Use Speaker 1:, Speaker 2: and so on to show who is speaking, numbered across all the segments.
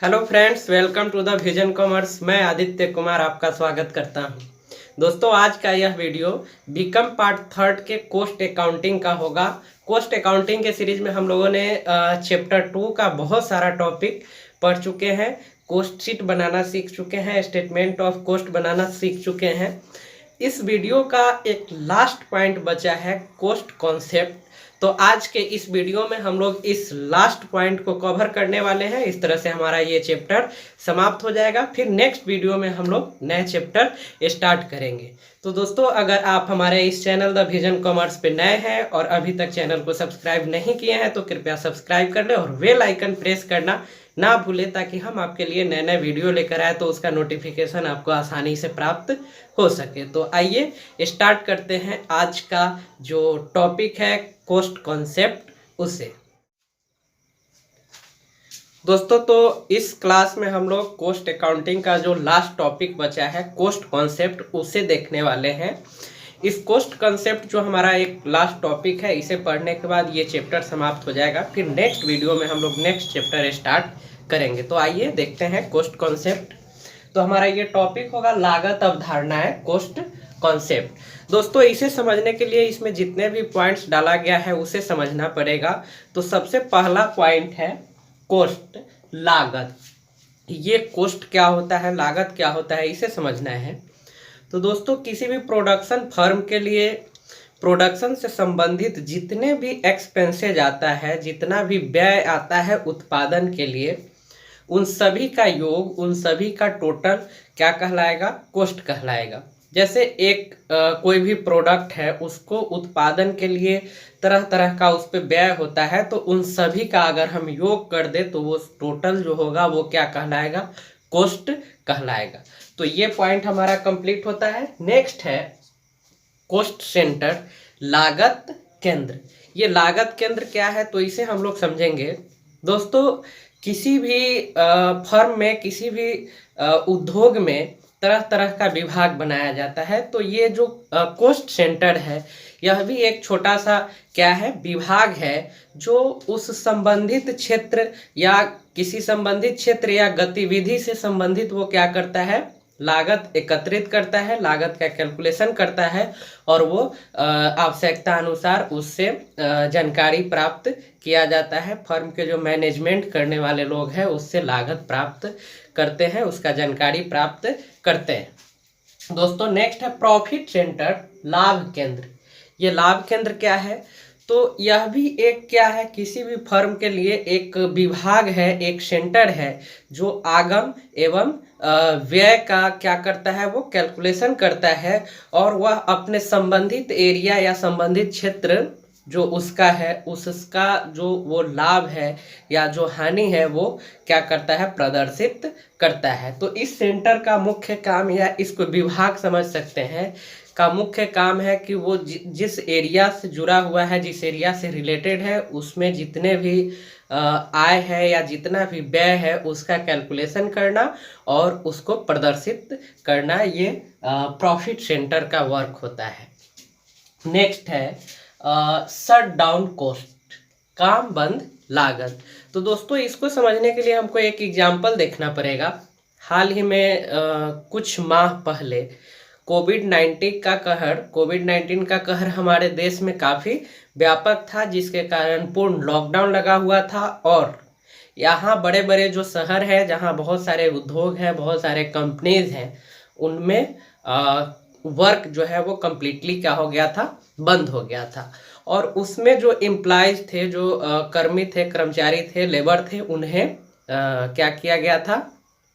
Speaker 1: Hello friends, welcome to the vision commerce. मैं आदित्य कुमार आपका स्वागत करता हूं। दोस्तों, आज का यह वीडियो बीकॉम पार्ट थर्ड के कॉस्ट अकाउंटिंग का होगा। कॉस्ट अकाउंटिंग के सीरीज में हम लोगों ने चैप्टर 2 का बहुत सारा टॉपिक पढ़ चुके हैं। कॉस्ट शीट बनाना सीख चुके हैं, स्टेटमेंट ऑफ कॉस्ट बनाना सीख चुके हैं। इस वीडियो का एक लास्ट पॉइंट बचा है, कॉस्ट कॉन्सेप्ट। तो आज के इस वीडियो में हम लोग इस लास्ट पॉइंट को कवर करने वाले हैं। इस तरह से हमारा ये चैप्टर समाप्त हो जाएगा। फिर नेक्स्ट वीडियो में हम लोग नए चैप्टर स्टार्ट करेंगे। तो दोस्तों, अगर आप हमारे इस चैनल द विजन कॉमर्स पे नए हैं और अभी तक चैनल को सब्सक्राइब नहीं किए हैं तो कृपया सब्सक्राइब कर लें और बेल आइकन प्रेस करना ना भूलें, ताकि हम आपके लिए नए नए वीडियो लेकर आए तो उसका नोटिफिकेशन आपको आसानी से प्राप्त हो सके। तो आइए स्टार्ट करते हैं आज का जो टॉपिक है कॉस्ट कॉन्सेप्ट उसे। दोस्तों, तो इस क्लास में हम लोग कॉस्ट अकाउंटिंग का जो लास्ट टॉपिक बचा है कॉस्ट कॉन्सेप्ट उसे देखने वाले हैं। इस कॉस्ट कॉन्सेप्ट जो हमारा एक लास्ट टॉपिक है, इसे पढ़ने के बाद ये चैप्टर समाप्त हो जाएगा। फिर नेक्स्ट वीडियो में हम लोग नेक्स्ट चैप्टर स्टार्ट करेंगे। तो आइए देखते हैं कॉस्ट कॉन्सेप्ट। तो हमारा ये टॉपिक होगा लागत अवधारणाएं, कॉस्ट कॉन्सेप्ट। दोस्तों, इसे समझने के लिए इसमें जितने भी पॉइंट्स डाला गया है उसे समझना पड़ेगा। तो सबसे पहला पॉइंट है कॉस्ट, लागत। ये कॉस्ट क्या होता है, लागत क्या होता है, इसे समझना है। तो दोस्तों, किसी भी प्रोडक्शन फर्म के लिए प्रोडक्शन से संबंधित जितने भी एक्सपेंसेज आता है, जितना भी व्यय आता है उत्पादन के लिए, उन सभी का योग, उन सभी का टोटल क्या कहलाएगा, कॉस्ट कहलाएगा। जैसे एक कोई भी प्रोडक्ट है, उसको उत्पादन के लिए तरह तरह का उस पर व्यय होता है, तो उन सभी का अगर हम योग कर दे तो वो टोटल जो होगा वो क्या कहलाएगा, कॉस्ट कहलाएगा। तो ये पॉइंट हमारा कंप्लीट होता है। नेक्स्ट है कॉस्ट सेंटर, लागत केंद्र। ये लागत केंद्र क्या है, तो इसे हम लोग समझेंगे। दोस्तों, किसी भी फर्म में, किसी भी उद्योग में तरह तरह का विभाग बनाया जाता है। तो ये जो कॉस्ट सेंटर है, यह भी एक छोटा सा क्या है, विभाग है, जो उस संबंधित क्षेत्र या किसी संबंधित क्षेत्र या गतिविधि से संबंधित वो क्या करता है, लागत एकत्रित करता है, लागत का कैलकुलेशन करता है और वो आवश्यकता अनुसार उससे जानकारी प्राप्त किया जाता है। फर्म के जो मैनेजमेंट करने वाले लोग हैं उससे लागत प्राप्त करते हैं, उसका जानकारी प्राप्त करते हैं। दोस्तों, नेक्स्ट है प्रॉफिट सेंटर, लाभ केंद्र। ये लाभ केंद्र क्या है, तो यह भी एक क्या है, किसी भी फर्म के लिए एक विभाग है, एक सेंटर है, जो आगम एवं व्यय का क्या करता है, वो कैलकुलेशन करता है और वह अपने संबंधित एरिया या संबंधित क्षेत्र जो उसका है, उसका जो वो लाभ है या जो हानि है वो क्या करता है, प्रदर्शित करता है। तो इस सेंटर का मुख्य काम, या इसको विभाग समझ सकते हैं, का मुख्य काम है कि वो जिस एरिया से जुड़ा हुआ है, जिस एरिया से रिलेटेड है, उसमें जितने भी आय है या जितना भी व्यय है उसका कैलकुलेशन करना और उसको प्रदर्शित करना, ये प्रॉफिट सेंटर का वर्क होता है। नेक्स्ट है शट डाउन कॉस्ट, काम बंद लागत। तो दोस्तों, इसको समझने के लिए हमको एक एग्जाम्पल देखना पड़ेगा। हाल ही में कुछ माह पहले कोविड-19 का कहर हमारे देश में काफ़ी व्यापक था, जिसके कारण पूर्ण लॉकडाउन लगा हुआ था। और यहाँ बड़े बड़े जो शहर हैं, जहाँ बहुत सारे उद्योग हैं, बहुत सारे कंपनीज हैं, उनमें वर्क जो है वो कम्प्लीटली क्या हो गया था, बंद हो गया था। और उसमें जो एम्प्लॉयज थे, जो कर्मी थे, कर्मचारी थे, लेबर थे, उन्हें क्या किया गया था,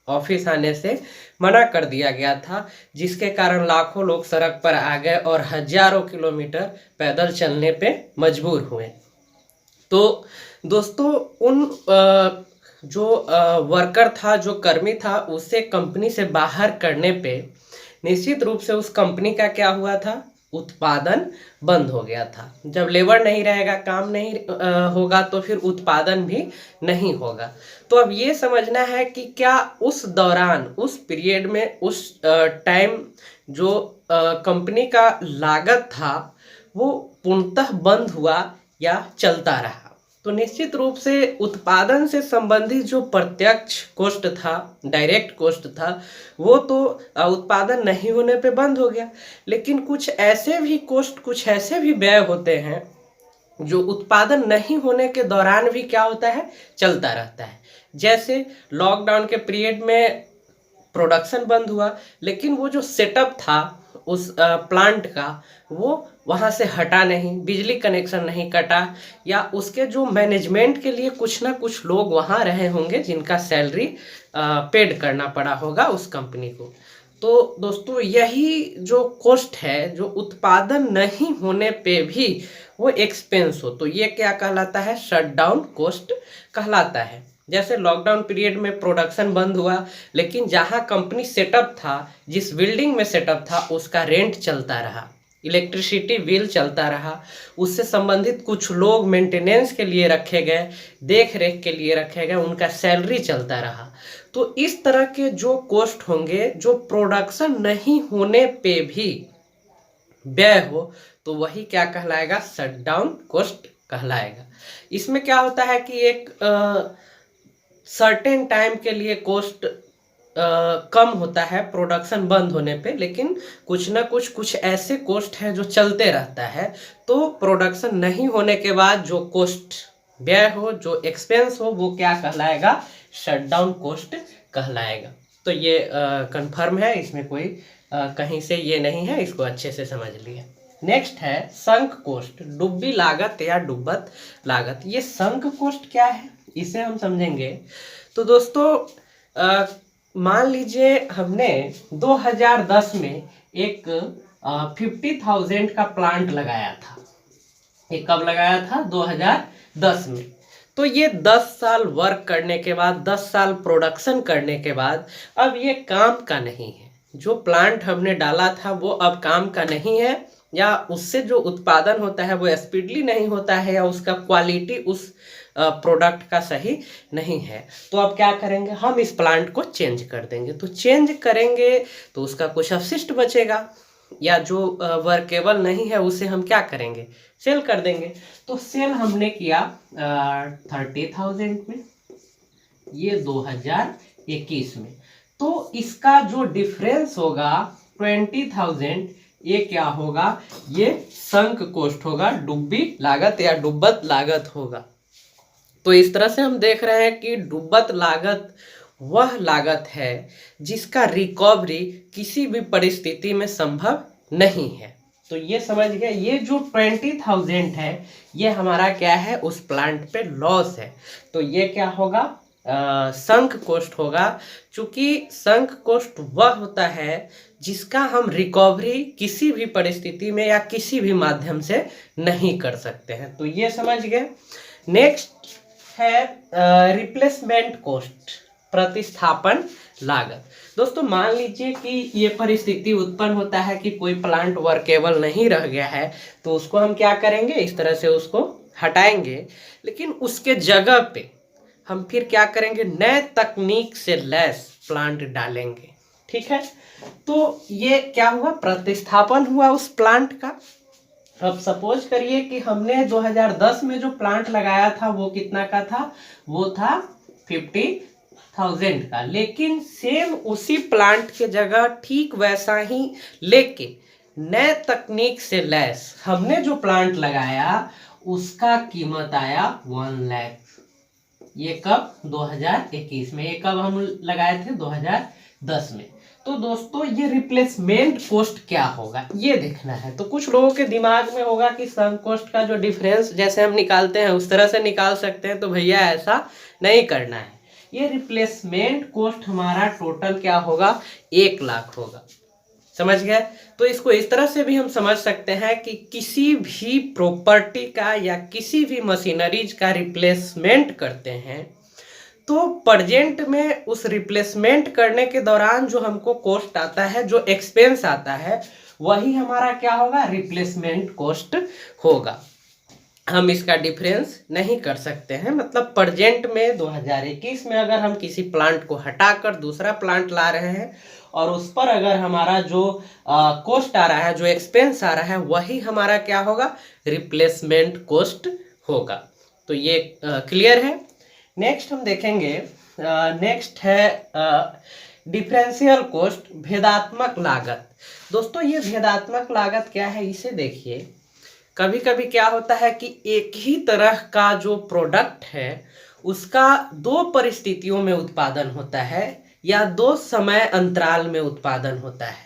Speaker 1: ऑफिस आने से मना कर दिया गया था, जिसके कारण लाखों लोग सड़क पर आ गए और हजारों किलोमीटर पैदल चलने पे मजबूर हुए। तो दोस्तों, उन जो वर्कर था, जो कर्मी था, उसे कंपनी से बाहर करने पे निश्चित रूप से उस कंपनी का क्या हुआ था, उत्पादन बंद हो गया था। जब लेबर नहीं रहेगा, काम नहीं होगा, तो फिर उत्पादन भी नहीं होगा। तो अब ये समझना है कि क्या उस दौरान, उस पीरियड में, उस टाइम जो कंपनी का लागत था वो पूर्णतः बंद हुआ या चलता रहा। तो निश्चित रूप से उत्पादन से संबंधित जो प्रत्यक्ष कॉस्ट था, डायरेक्ट कॉस्ट था, वो तो उत्पादन नहीं होने पे बंद हो गया। लेकिन कुछ ऐसे भी कॉस्ट, कुछ ऐसे भी व्यय होते हैं जो उत्पादन नहीं होने के दौरान भी क्या होता है, चलता रहता है। जैसे लॉकडाउन के पीरियड में प्रोडक्शन बंद हुआ, लेकिन वो जो सेटअप था उस प्लांट का, वो वहाँ से हटा नहीं, बिजली कनेक्शन नहीं कटा, या उसके जो मैनेजमेंट के लिए कुछ ना कुछ लोग वहाँ रहे होंगे जिनका सैलरी पेड करना पड़ा होगा उस कंपनी को। तो दोस्तों यही जो कॉस्ट है, जो उत्पादन नहीं होने पे भी वो एक्सपेंस हो, तो ये क्या कहलाता है, शटडाउन कॉस्ट कहलाता है। जैसे लॉकडाउन पीरियड में प्रोडक्शन बंद हुआ, लेकिन जहाँ कंपनी सेटअप था, जिस बिल्डिंग में सेटअप था, उसका रेंट चलता रहा, इलेक्ट्रिसिटी बिल चलता रहा, उससे संबंधित कुछ लोग मेंटेनेंस के लिए रखे गए, देख रेख के लिए रखे गए, उनका सैलरी चलता रहा। तो इस तरह के जो कॉस्ट होंगे, जो प्रोडक्शन नहीं होने पे भी व्यय हो, तो वही क्या कहलाएगा, शटडाउन कॉस्ट कहलाएगा। इसमें क्या होता है कि एक सर्टेन टाइम के लिए कॉस्ट कम होता है प्रोडक्शन बंद होने पे, लेकिन कुछ ना कुछ ऐसे कॉस्ट है जो चलते रहता है। तो प्रोडक्शन नहीं होने के बाद जो कॉस्ट व्यय हो, जो एक्सपेंस हो, वो क्या कहलाएगा, शटडाउन कॉस्ट कहलाएगा। तो ये कंफर्म है, इसमें कोई कहीं से ये नहीं है, इसको अच्छे से समझ लिए। नेक्स्ट है संक कॉस्ट, डुब्बी लागत या डुब्बत लागत। ये संक कॉस्ट क्या है, इसे हम समझेंगे। तो दोस्तों मान लीजिए हमने 2010 में एक 50,000 का प्लांट लगाया था। ये कब लगाया था, 2010 में। तो ये 10 साल वर्क करने के बाद, 10 साल प्रोडक्शन करने के बाद अब ये काम का नहीं है। जो प्लांट हमने डाला था वो अब काम का नहीं है, या उससे जो उत्पादन होता है वो स्पीडली नहीं होता है, या उसका क्वालिटी उस प्रोडक्ट का सही नहीं है। तो अब क्या करेंगे, हम इस प्लांट को चेंज कर देंगे। तो चेंज करेंगे तो उसका कुछ अवशिष्ट बचेगा, या जो वर्केबल नहीं है उसे हम क्या करेंगे, सेल कर देंगे। तो सेल हमने किया 30,000 में, ये 2021 में। तो इसका जो डिफरेंस होगा 20,000, ये क्या होगा, ये संक कॉस्ट होगा, डुब्बी लागत या डुब्बत लागत होगा। तो इस तरह से हम देख रहे हैं कि डुब्बत लागत वह लागत है जिसका रिकवरी किसी भी परिस्थिति में संभव नहीं है। तो ये समझ गए, ये जो 20,000 है ये हमारा क्या है, उस प्लांट पे लॉस है। तो ये क्या होगा, संक कॉस्ट होगा। चूंकि संक कॉस्ट वह होता है जिसका हम रिकवरी किसी भी परिस्थिति में या किसी भी माध्यम से नहीं कर सकते हैं। तो ये समझ गए। नेक्स्ट है रिप्लेसमेंट कॉस्ट, प्रतिस्थापन लागत। दोस्तों मान लीजिए कि ये परिस्थिति उत्पन्न होता है कि कोई प्लांट वर्केबल नहीं रह गया है, तो उसको हम क्या करेंगे, इस तरह से उसको हटाएंगे, लेकिन उसके जगह पे हम फिर क्या करेंगे, नए तकनीक से लैस प्लांट डालेंगे। ठीक है, तो ये क्या हुआ, प्रतिस्थापन हुआ उस प्लांट का। अब सपोज करिए कि हमने 2010 में जो प्लांट लगाया था वो कितना का था, वो था 50,000 का, लेकिन सेम उसी प्लांट के जगह ठीक वैसा ही लेके नए तकनीक से लैस हमने जो प्लांट लगाया उसका कीमत आया 1 लाख। ये कब, 2021 में। ये कब हम लगाए थे, 2010 में। तो दोस्तों ये रिप्लेसमेंट कॉस्ट क्या होगा ये देखना है। तो कुछ लोगों के दिमाग में होगा कि संक कॉस्ट का जो डिफरेंस जैसे हम निकालते हैं उस तरह से निकाल सकते हैं, तो भैया ऐसा नहीं करना है। ये रिप्लेसमेंट कॉस्ट हमारा टोटल क्या होगा, 1 लाख होगा। समझ गए। तो इसको इस तरह से भी हम समझ सकते हैं कि किसी भी प्रॉपर्टी का या किसी भी मशीनरीज का रिप्लेसमेंट करते हैं तो प्रेजेंट में उस रिप्लेसमेंट करने के दौरान जो हमको कॉस्ट आता है, जो एक्सपेंस आता है, वही हमारा क्या होगा, रिप्लेसमेंट कॉस्ट होगा। हम इसका डिफरेंस नहीं कर सकते हैं। मतलब प्रेजेंट में 2021 में अगर हम किसी प्लांट को हटाकर दूसरा प्लांट ला रहे हैं और उस पर अगर हमारा जो कॉस्ट आ रहा है, जो एक्सपेंस आ रहा है, वही हमारा क्या होगा, रिप्लेसमेंट कॉस्ट होगा। तो ये क्लियर है। नेक्स्ट हम देखेंगे, नेक्स्ट है डिफरेंशियल कॉस्ट, भेदात्मक लागत। दोस्तों ये भेदात्मक लागत क्या है, इसे देखिए। कभी कभी क्या होता है कि एक ही तरह का जो प्रोडक्ट है उसका दो परिस्थितियों में उत्पादन होता है या दो समय अंतराल में उत्पादन होता है।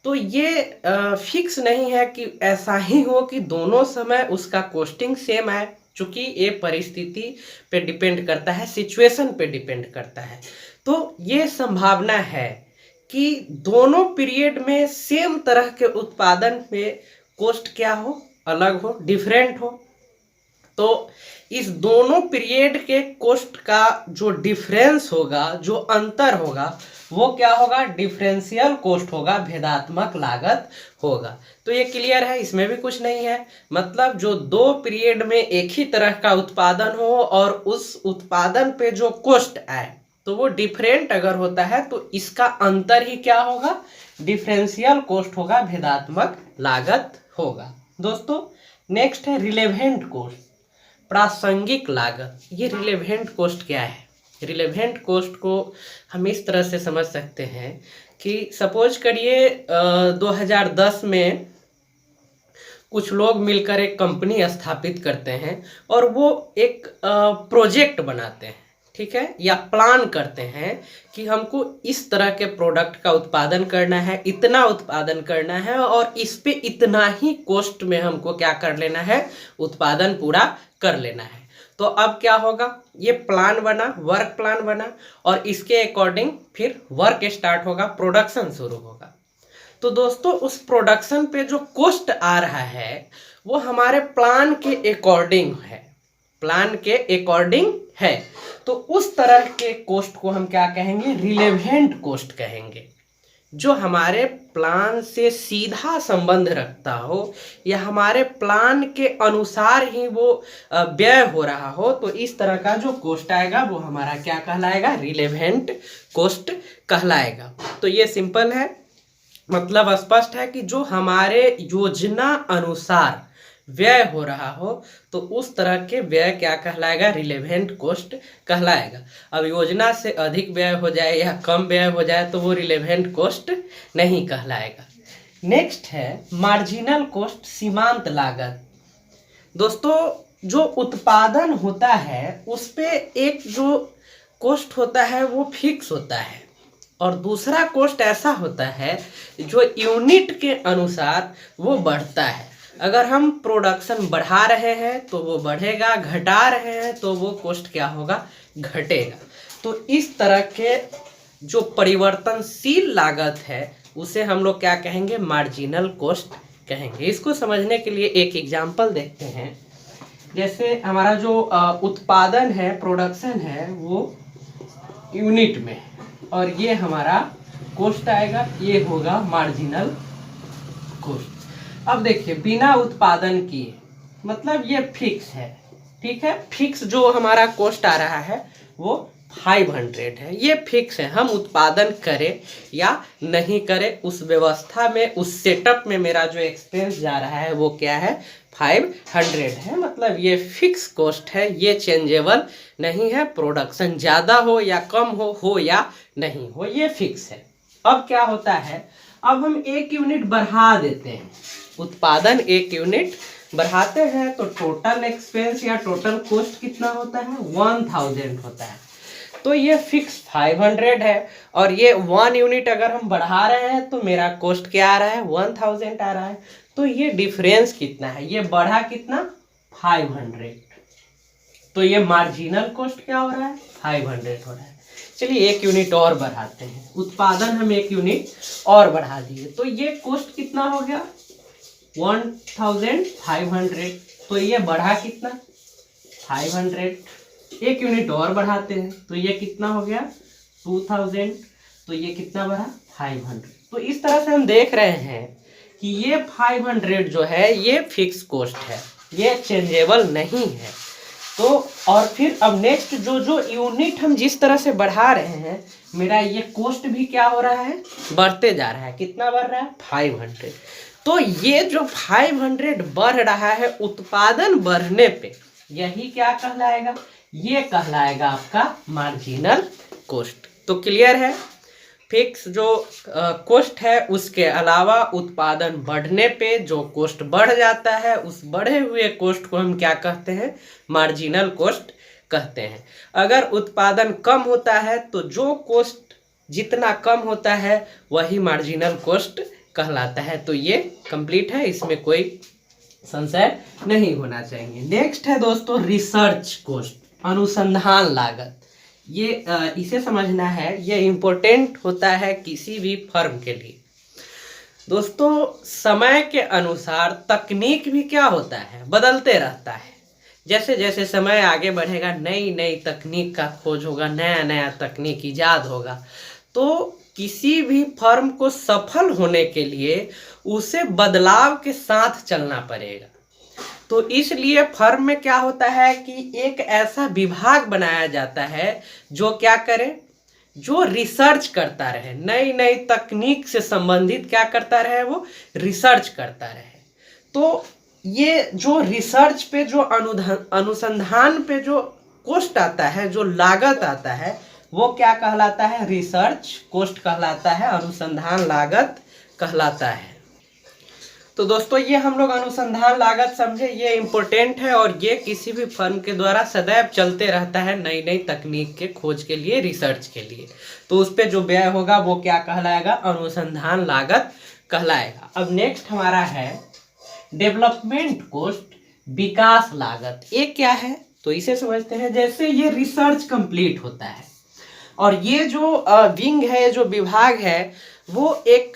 Speaker 1: तो ये फिक्स नहीं है कि ऐसा ही हो कि दोनों समय उसका कॉस्टिंग सेम आए, चूंकि ये परिस्थिति पे डिपेंड करता है, सिचुएशन पे डिपेंड करता है। तो ये संभावना है कि दोनों पीरियड में सेम तरह के उत्पादन में कॉस्ट क्या हो, अलग हो, डिफरेंट हो। तो इस दोनों पीरियड के कॉस्ट का जो डिफरेंस होगा, जो अंतर होगा, वो क्या होगा, डिफरेंशियल कॉस्ट होगा, भेदात्मक लागत होगा। तो ये क्लियर है, इसमें भी कुछ नहीं है। मतलब जो दो पीरियड में एक ही तरह का उत्पादन हो और उस उत्पादन पे जो कॉस्ट आए तो वो डिफरेंट अगर होता है तो इसका अंतर ही क्या होगा, डिफरेंशियल कॉस्ट होगा, भेदात्मक लागत होगा। दोस्तों नेक्स्ट है रिलेवेंट कॉस्ट, प्रासंगिक लागत। ये रिलेवेंट कॉस्ट क्या है? रिलेवेंट कॉस्ट को हम इस तरह से समझ सकते हैं कि सपोज करिए 2010 में कुछ लोग मिलकर एक कंपनी स्थापित करते हैं और वो एक प्रोजेक्ट बनाते हैं, ठीक है, या प्लान करते हैं कि हमको इस तरह के प्रोडक्ट का उत्पादन करना है, इतना उत्पादन करना है और इस पे इतना ही कॉस्ट में हमको क्या कर लेना है, उत्पादन पूरा कर लेना है। तो अब क्या होगा, ये प्लान बना, वर्क प्लान बना और इसके अकॉर्डिंग फिर वर्क स्टार्ट होगा, प्रोडक्शन शुरू होगा। तो दोस्तों उस प्रोडक्शन पे जो कॉस्ट आ रहा है वो हमारे प्लान के अकॉर्डिंग है, प्लान के अकॉर्डिंग है। तो उस तरह के कॉस्ट को हम क्या कहेंगे, रिलेवेंट कॉस्ट कहेंगे। जो हमारे प्लान से सीधा संबंध रखता हो या हमारे प्लान के अनुसार ही वो व्यय हो रहा हो, तो इस तरह का जो कॉस्ट आएगा वो हमारा क्या कहलाएगा, रिलेवेंट कॉस्ट कहलाएगा। तो ये सिंपल है, मतलब स्पष्ट है कि जो हमारे योजना अनुसार व्यय हो रहा हो तो उस तरह के व्यय क्या कहलाएगा, रिलेवेंट कॉस्ट कहलाएगा। अब योजना से अधिक व्यय हो जाए या कम व्यय हो जाए तो वो रिलेवेंट कॉस्ट नहीं कहलाएगा। नेक्स्ट है मार्जिनल कॉस्ट, सीमांत लागत। दोस्तों जो उत्पादन होता है उस पे एक जो कॉस्ट होता है वो फिक्स होता है और दूसरा कॉस्ट ऐसा होता है जो यूनिट के अनुसार वो बढ़ता है। अगर हम प्रोडक्शन बढ़ा रहे हैं तो वो बढ़ेगा, घटा रहे हैं तो वो कॉस्ट क्या होगा, घटेगा। तो इस तरह के जो परिवर्तनशील लागत है उसे हम लोग क्या कहेंगे, मार्जिनल कॉस्ट कहेंगे। इसको समझने के लिए एक एग्जांपल देखते हैं। जैसे हमारा जो उत्पादन है, प्रोडक्शन है, वो यूनिट में और ये हमारा कॉस्ट आएगा, ये होगा मार्जिनल कॉस्ट। अब देखिए बिना उत्पादन किए, मतलब ये फिक्स है, ठीक है, फिक्स जो हमारा कॉस्ट आ रहा है वो 500 है, ये फिक्स है। हम उत्पादन करें या नहीं करें उस व्यवस्था में, उस सेटअप में मेरा जो एक्सपेंस जा रहा है वो क्या है, 500 है। मतलब ये फिक्स कॉस्ट है, ये चेंजेबल नहीं है। प्रोडक्शन ज़्यादा हो या कम हो या नहीं हो, ये फिक्स है। अब क्या होता है, अब हम एक यूनिट बढ़ा देते हैं, उत्पादन एक यूनिट बढ़ाते हैं तो टोटल एक्सपेंस या टोटल कॉस्ट कितना होता है, 1000 होता है। तो ये फिक्स 500 है और ये 1 यूनिट अगर हम बढ़ा रहे हैं तो मेरा कॉस्ट क्या आ रहा है, 1000 आ रहा है। तो ये डिफरेंस कितना है, ये बढ़ा कितना, 500। तो ये मार्जिनल कॉस्ट क्या हो रहा है, 500 हो रहा है। चलिए एक यूनिट और बढ़ाते हैं, उत्पादन हम एक यूनिट और बढ़ा दिए तो ये कॉस्ट कितना हो गया, 1500। तो ये बढ़ा कितना, 500। एक यूनिट और बढ़ाते हैं तो ये कितना हो गया, 2000। तो ये कितना बढ़ा, 500। तो इस तरह से हम देख रहे हैं कि ये 500 जो है ये फिक्स कॉस्ट है, ये चेंजेबल नहीं है। तो और फिर अब नेक्स्ट जो यूनिट हम जिस तरह से बढ़ा रहे हैं, मेरा ये कॉस्ट भी क्या हो रहा है, बढ़ते जा रहा है। कितना बढ़ रहा है, 500। तो ये जो 500 बढ़ रहा है, उत्पादन बढ़ने पे यही क्या कहलाएगा, ये कहलाएगा आपका मार्जिनल कॉस्ट। तो क्लियर है, फिक्स जो कॉस्ट है उसके अलावा उत्पादन बढ़ने पे जो कॉस्ट बढ़ जाता है, उस बढ़े हुए कॉस्ट को हम क्या कहते हैं, मार्जिनल कॉस्ट कहते हैं। अगर उत्पादन कम होता है तो जो कॉस्ट जितना कम होता है वही मार्जिनल कॉस्ट कहलाता है। तो ये कंप्लीट है, इसमें कोई संशय नहीं होना चाहिए। नेक्स्ट है दोस्तों रिसर्च कॉस्ट, अनुसंधान लागत। ये इसे समझना है, ये इम्पोर्टेंट होता है किसी भी फर्म के लिए। दोस्तों समय के अनुसार तकनीक भी क्या होता है, बदलते रहता है। जैसे जैसे समय आगे बढ़ेगा नई नई तकनीक का खोज होगा, नया नया तकनीक ईजाद होगा। तो किसी भी फर्म को सफल होने के लिए उसे बदलाव के साथ चलना पड़ेगा। तो इसलिए फर्म में क्या होता है कि एक ऐसा विभाग बनाया जाता है जो क्या करे, जो रिसर्च करता रहे, नई नई तकनीक से संबंधित क्या करता रहे, वो रिसर्च करता रहे। तो ये जो रिसर्च पे जो अनुसंधान पे जो कॉस्ट आता है, जो लागत आता है, वो क्या कहलाता है, रिसर्च कॉस्ट कहलाता है, अनुसंधान लागत कहलाता है। तो दोस्तों ये हम लोग अनुसंधान लागत समझे, ये इम्पोर्टेंट है और ये किसी भी फर्म के द्वारा सदैव चलते रहता है नई नई तकनीक के खोज के लिए, रिसर्च के लिए। तो उस पर जो व्यय होगा वो क्या कहलाएगा, अनुसंधान लागत कहलाएगा। अब नेक्स्ट हमारा है डेवलपमेंट कॉस्ट, विकास लागत। ये क्या है, तो इसे समझते हैं। जैसे ये रिसर्च कंप्लीट होता है और ये जो विंग है, जो विभाग है, वो एक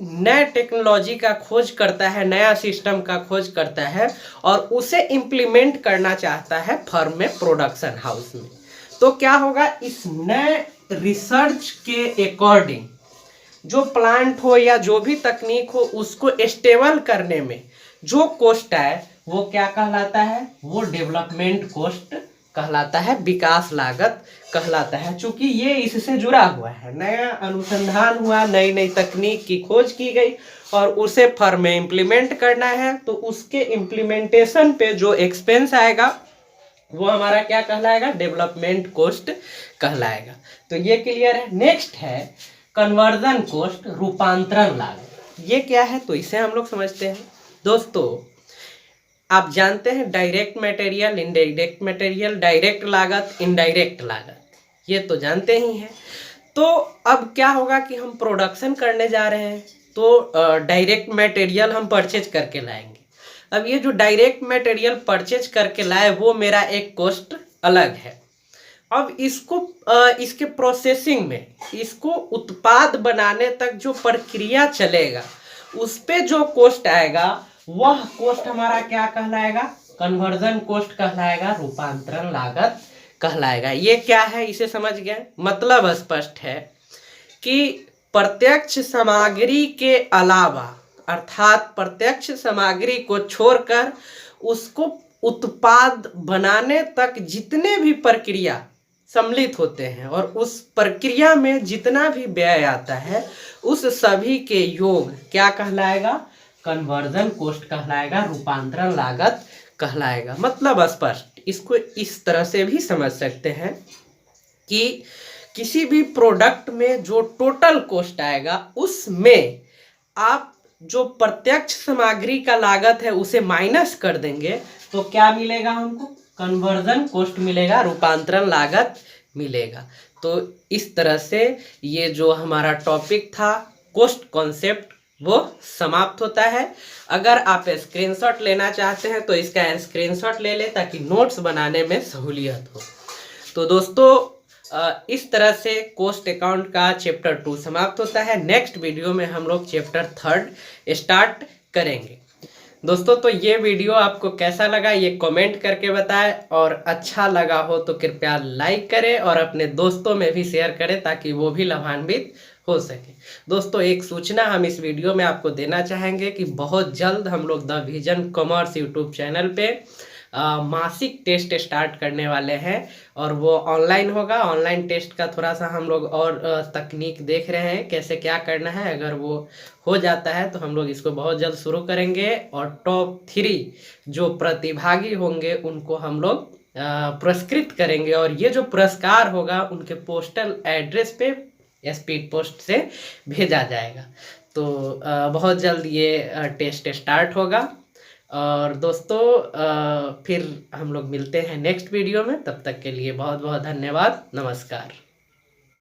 Speaker 1: नए टेक्नोलॉजी का खोज करता है, नया सिस्टम का खोज करता है और उसे इम्प्लीमेंट करना चाहता है फर्म में, प्रोडक्शन हाउस में। तो क्या होगा, इस नए रिसर्च के अकॉर्डिंग जो प्लांट हो या जो भी तकनीक हो उसको स्टेबल करने में जो कॉस्ट है वो क्या कहलाता है, वो डेवलपमेंट कॉस्ट कहलाता है, विकास लागत कहलाता है। चूंकि ये इससे जुड़ा हुआ है, नया अनुसंधान हुआ, नई नई तकनीक की खोज की गई और उसे फर्म में इम्प्लीमेंट करना है, तो उसके इम्प्लीमेंटेशन पे जो एक्सपेंस आएगा वो हमारा क्या कहलाएगा, डेवलपमेंट कॉस्ट कहलाएगा। तो ये क्लियर है। नेक्स्ट है कन्वर्जन कॉस्ट, रूपांतरण लागत। ये क्या है, तो इसे हम लोग समझते हैं। दोस्तों आप जानते हैं direct material, indirect material, direct लागत, इनडायरेक्ट लागत, ये तो जानते ही हैं। तो अब क्या होगा कि हम प्रोडक्शन करने जा रहे हैं तो डायरेक्ट मटेरियल हम परचेज करके लाएंगे। अब ये जो डायरेक्ट मटेरियल परचेज करके लाए वो मेरा एक कॉस्ट अलग है। अब इसको इसके प्रोसेसिंग में, इसको उत्पाद बनाने तक जो प्रक्रिया चलेगा उस पे जो कॉस्ट आएगा वह कॉस्ट हमारा क्या कहलाएगा, कन्वर्जन कॉस्ट कहलाएगा, रूपांतरण लागत कहलाएगा। ये क्या है, इसे समझ गए, मतलब स्पष्ट है कि प्रत्यक्ष सामग्री के अलावा, अर्थात प्रत्यक्ष सामग्री को छोड़कर उसको उत्पाद बनाने तक जितने भी प्रक्रिया सम्मिलित होते हैं और उस प्रक्रिया में जितना भी व्यय आता है उस सभी के योग क्या कहलाएगा, कन्वर्जन कॉस्ट कहलाएगा, रूपांतरण लागत कहलाएगा। मतलब स्पष्ट, इसको इस तरह से भी समझ सकते हैं कि किसी भी प्रोडक्ट में जो टोटल कॉस्ट आएगा उसमें आप जो प्रत्यक्ष सामग्री का लागत है उसे माइनस कर देंगे तो क्या मिलेगा हमको, कन्वर्जन कॉस्ट मिलेगा, रूपांतरण लागत मिलेगा। तो इस तरह से ये जो हमारा टॉपिक था कॉस्ट कॉन्सेप्ट वो समाप्त होता है। अगर आप स्क्रीनशॉट लेना चाहते हैं तो इसका स्क्रीनशॉट ले लें ताकि नोट्स बनाने में सहूलियत हो। तो दोस्तों इस तरह से कॉस्ट अकाउंट का चैप्टर 2 समाप्त होता है। नेक्स्ट वीडियो में हम लोग चैप्टर 3 स्टार्ट करेंगे। दोस्तों तो ये वीडियो आपको कैसा लगा ये कमेंट करके बताएं और अच्छा लगा हो तो कृपया लाइक करें और अपने दोस्तों में भी शेयर करें ताकि वो भी लाभान्वित हो सके। दोस्तों एक सूचना हम इस वीडियो में आपको देना चाहेंगे कि बहुत जल्द हम लोग the vision commerce YouTube channel पे मासिक टेस्ट स्टार्ट करने वाले हैं और वो ऑनलाइन होगा। ऑनलाइन टेस्ट का थोड़ा सा हम लोग और तकनीक देख रहे हैं कैसे क्या करना है। अगर वो हो जाता है तो हम लोग इसको बहुत जल्द शुरू करेंगे और टॉप 3 जो प्रतिभागी होंगे उनको हम लोग पुरस्कृत करेंगे और ये जो पुरस्कार होगा उनके पोस्टल एड्रेस पे स्पीड पोस्ट से भेजा जाएगा। तो बहुत जल्द ये टेस्ट स्टार्ट होगा। और दोस्तों फिर हम लोग मिलते हैं नेक्स्ट वीडियो में। तब तक के लिए बहुत बहुत धन्यवाद। नमस्कार।